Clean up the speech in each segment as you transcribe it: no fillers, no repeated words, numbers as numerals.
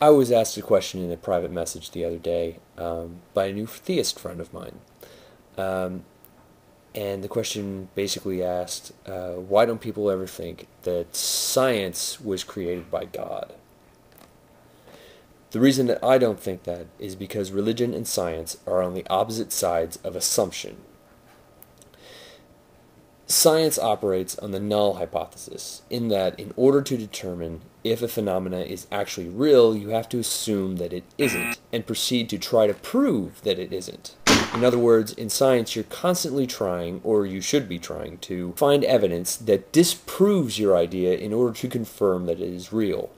I was asked a question in a private message the other day by a new theist friend of mine. Um, and the question basically asked, why don't people ever think that science was created by God? The reason that I don't think that is because religion and science are on the opposite sides of assumption. Science operates on the null hypothesis, in that in order to determine if a phenomena is actually real, you have to assume that it isn't, and proceed to try to prove that it isn't. In other words, in science you're constantly trying, or you should be trying, to find evidence that disproves your idea in order to confirm that it is real.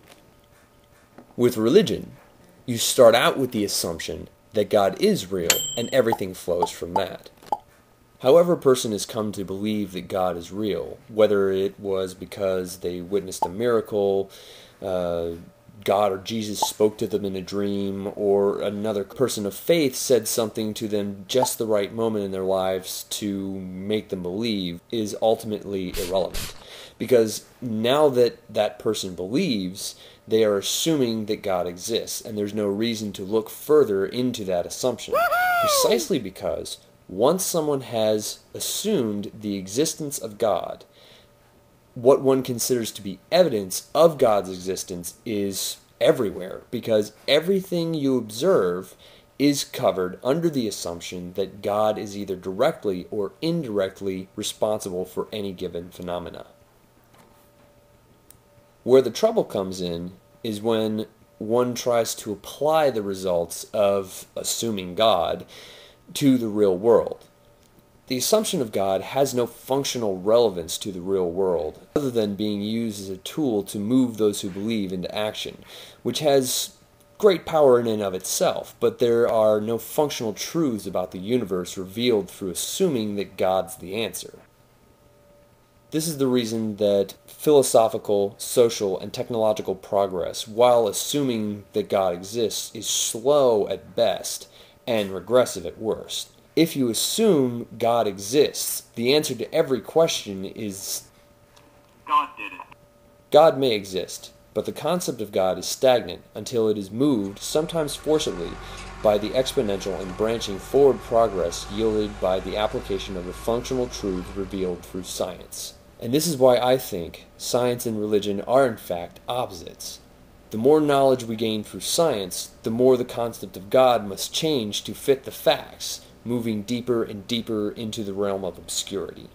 With religion, you start out with the assumption that God is real, and everything flows from that. However a person has come to believe that God is real, whether it was because they witnessed a miracle, God or Jesus spoke to them in a dream, or another person of faith said something to them just the right moment in their lives to make them believe, is ultimately irrelevant. Because now that that person believes, they are assuming that God exists, and there's no reason to look further into that assumption. Precisely because once someone has assumed the existence of God, what one considers to be evidence of God's existence is everywhere, because everything you observe is covered under the assumption that God is either directly or indirectly responsible for any given phenomena. Where the trouble comes in is when one tries to apply the results of assuming God to the real world. The assumption of God has no functional relevance to the real world, other than being used as a tool to move those who believe into action, which has great power in and of itself, but there are no functional truths about the universe revealed through assuming that God's the answer. This is the reason that philosophical, social, and technological progress, while assuming that God exists, is slow at best and regressive at worst. If you assume God exists, the answer to every question is God did it. God may exist, but the concept of God is stagnant until it is moved, sometimes forcibly, by the exponential and branching forward progress yielded by the application of the functional truths revealed through science. And this is why I think science and religion are in fact opposites. The more knowledge we gain through science, the more the concept of God must change to fit the facts, moving deeper and deeper into the realm of obscurity.